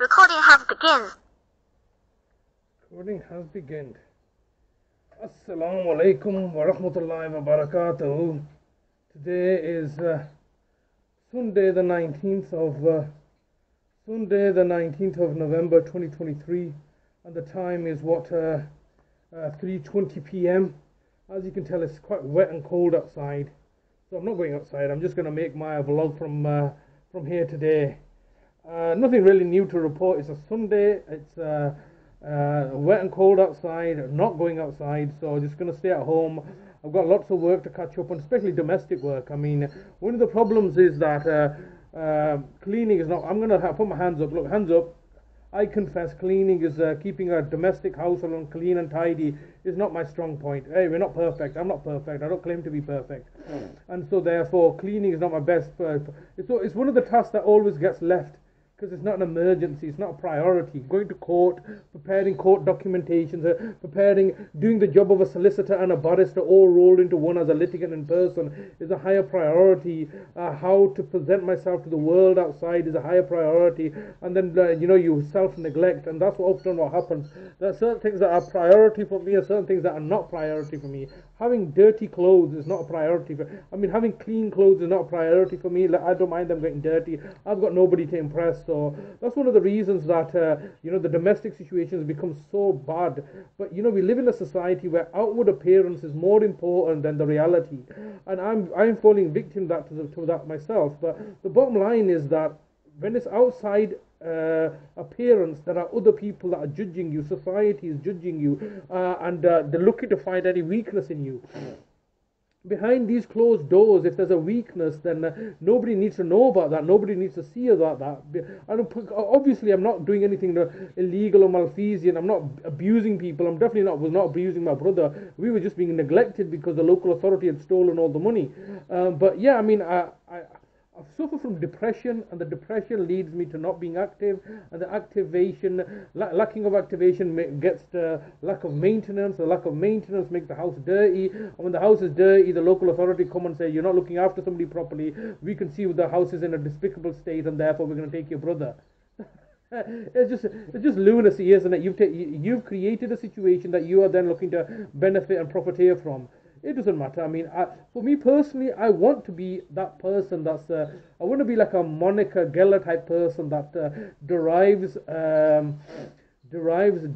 Recording has begun. Recording has begun. Assalamu alaikum wa rahmatullahi wa barakatuh. Today is Sunday the 19th of November 2023, and the time is 3:20 p.m. As you can tell, it's quite wet and cold outside, so I'm not going outside. I'm just going to make my vlog from here today. Nothing really new to report. It's a Sunday. It's wet and cold outside. Not going outside, so just going to stay at home. I've got lots of work to catch up on, especially domestic work. I mean, one of the problems is that cleaning is not. I'm going to put my hands up. Look, hands up. I confess, cleaning is keeping a domestic household clean and tidy is not my strong point. Hey, we're not perfect. I'm not perfect. I don't claim to be perfect, and so therefore, cleaning is not my best. It's one of the tasks that always gets left, because it's not an emergency, it's not a priority. Going to court, preparing court documentations, doing the job of a solicitor and a barrister all rolled into one as a litigant in person is a higher priority. How to present myself to the world outside is a higher priority. And then, you self-neglect, and that's often what happens. There are certain things that are priority for me and certain things that are not priority for me. Having dirty clothes is not a priority having clean clothes is not a priority for me. I don't mind them getting dirty. I've got nobody to impress, so that's one of the reasons that the domestic situation has become so bad. But we live in a society where outward appearance is more important than the reality, and I'm falling victim to that myself. But the bottom line is that when it's outside appearance, there are other people that are judging you. Society is judging you, and they're looking to find any weakness in you. Behind these closed doors, if there's a weakness, then nobody needs to know about that. Nobody needs to see about that. Obviously, I'm not doing anything illegal or malfeasant. I'm not abusing people. I'm definitely was not abusing my brother. We were just being neglected because the local authority had stolen all the money. But yeah, I mean, I've suffered from depression, and the depression leads me to not being active, and the lacking of activation gets to lack of maintenance. The lack of maintenance makes the house dirty, and when the house is dirty, the local authority come and say, you're not looking after somebody properly. We can see the house is in a despicable state, and therefore we're going to take your brother. It's just lunacy, isn't it? You've created a situation that you are then looking to benefit and profiteer from. It doesn't matter. I mean, for me personally, I want to be that person I want to be like a Monica Geller type person that derives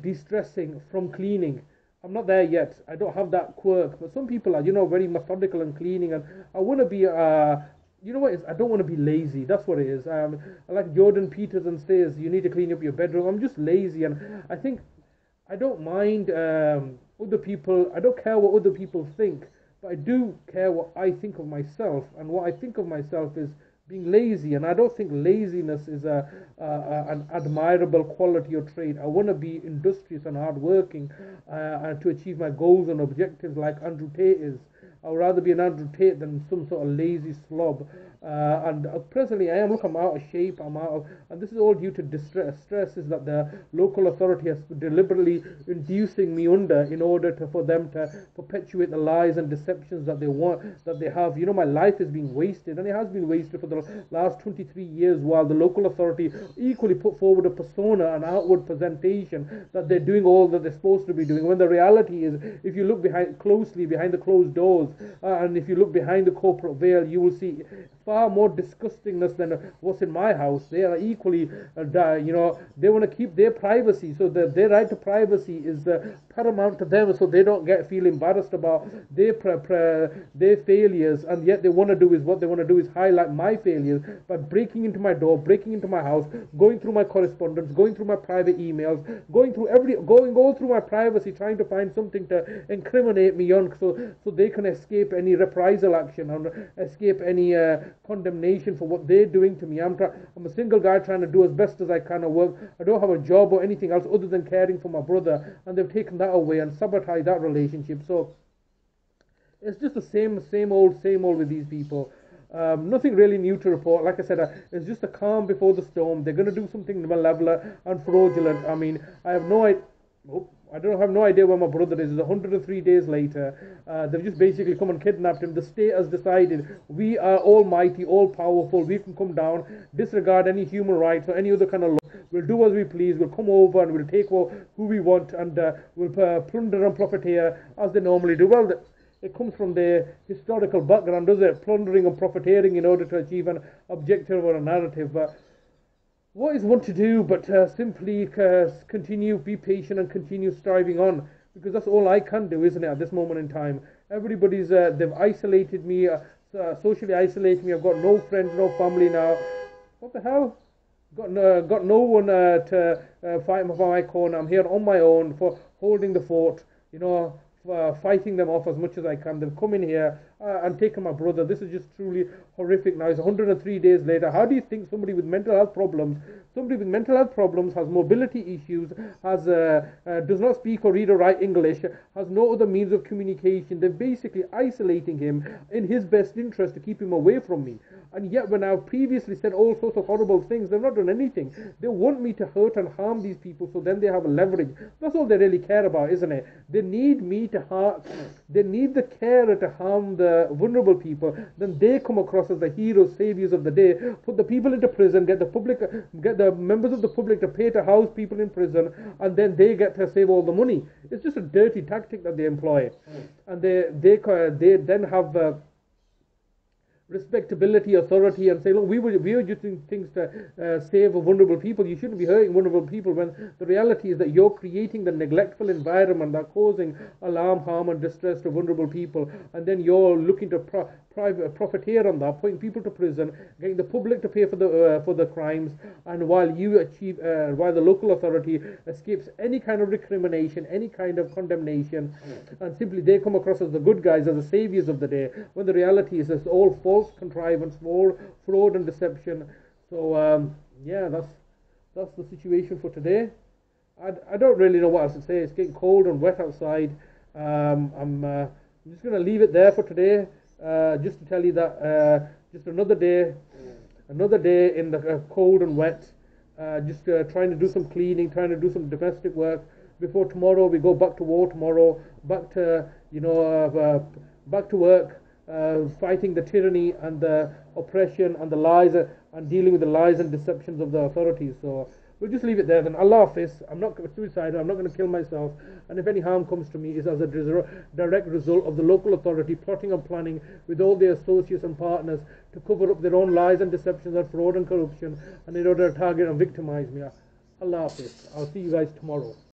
de-stressing from cleaning. I'm not there yet. I don't have that quirk. But some people are, very methodical in cleaning, and I want to be I don't want to be lazy. That's what it is. Like Jordan Peterson says, you need to clean up your bedroom. I'm just lazy, and I think I don't mind other people. I don't care what other people think, but I do care what I think of myself. And what I think of myself is being lazy, and I don't think laziness is an admirable quality or trait. I want to be industrious and hardworking and to achieve my goals and objectives like Andrew Tate is. I would rather be an Andrew Tate than some sort of lazy slob. And presently I'm out of shape. And this is all due to distress. Stress is that the local authority has deliberately inducing me under in order for them to perpetuate the lies and deceptions that they have. My life is being wasted, and it has been wasted for the last 23 years, while the local authority equally put forward a persona, an outward presentation that they're doing all that they're supposed to be doing, when the reality is, if you look closely behind the closed doors, and if you look behind the corporate veil, you will see far more disgustingness than what's in my house. They are equally, they want to keep their privacy, so their right to privacy is paramount to them, so they don't feel embarrassed about their failures, and yet what they want to do is highlight my failures by breaking into my door, breaking into my house, going through my correspondence, going through my private emails, going all through my privacy, trying to find something to incriminate me on, so they can escape any reprisal action and escape any condemnation for what they're doing to me. I'm a single guy trying to do as best as I can at work. I don't have a job or anything else other than caring for my brother, and they've taken that away and sabotaged that relationship. So it's just the same old with these people. Nothing really new to report. Like I said, it's just a calm before the storm. They're going to do something malevolent and fraudulent. I mean, I have no idea. I have no idea where my brother is. It's 103 days later. They've just basically come and kidnapped him. The state has decided we are almighty, all powerful. We can come down, disregard any human rights or any other kind of law. we'll do as we please, we'll come over and we'll take who we want, and we'll plunder and profiteer as they normally do. Well, it comes from the historical background, does it? Plundering and profiteering in order to achieve an objective or a narrative. What is one to do but simply continue, be patient and continue striving on, because that's all I can do, isn't it, at this moment in time. Everybody's, they've isolated me, socially isolated me. I've got no friends, no family now. What the hell? Got no one to fight for my corner. I'm here on my own, for holding the fort, you know, fighting them off as much as I can. They've come in here and taken my brother. This is just truly horrific now. It's 103 days later. How do you think somebody with mental health problems has mobility issues, does not speak or read or write English, has no other means of communication? They're basically isolating him in his best interest to keep him away from me. And yet when I've previously said all sorts of horrible things, they've not done anything. They want me to hurt and harm these people, so then they have a leverage. That's all they really care about, isn't it? They need me to harm, they need the carer to harm the vulnerable people. Then they come across as the heroes, saviors of the day, put the people into prison, get the members of the public to pay to house people in prison, and then they get to save all the money. It's just a dirty tactic that they employ. And they then have respectability, authority, and say, look, we were just doing things to save vulnerable people. You shouldn't be hurting vulnerable people, when the reality is that you're creating the neglectful environment that causing alarm, harm and distress to vulnerable people, and then you're looking to profiteer on that, putting people to prison, getting the public to pay for the crimes, and while the local authority escapes any kind of recrimination, any kind of condemnation, and simply they come across as the good guys, as the saviors of the day, when the reality is it's all false contrivance, more fraud and deception. So yeah, that's the situation for today. I don't really know what else to say. It's getting cold and wet outside. I'm just going to leave it there for today. Just to tell you that just another day in the cold and wet, just trying to do some cleaning, trying to do some domestic work before tomorrow. We go back to war tomorrow, back to back to work, fighting the tyranny and the oppression and the lies, and dealing with the lies and deceptions of the authorities. So we'll just leave it there then. Allah Hafiz. I'm not suicidal. I'm not going to kill myself. And if any harm comes to me, it's as a direct result of the local authority plotting and planning with all their associates and partners to cover up their own lies and deceptions and fraud and corruption, and in order to target and victimize me. Allah Hafiz. I'll see you guys tomorrow.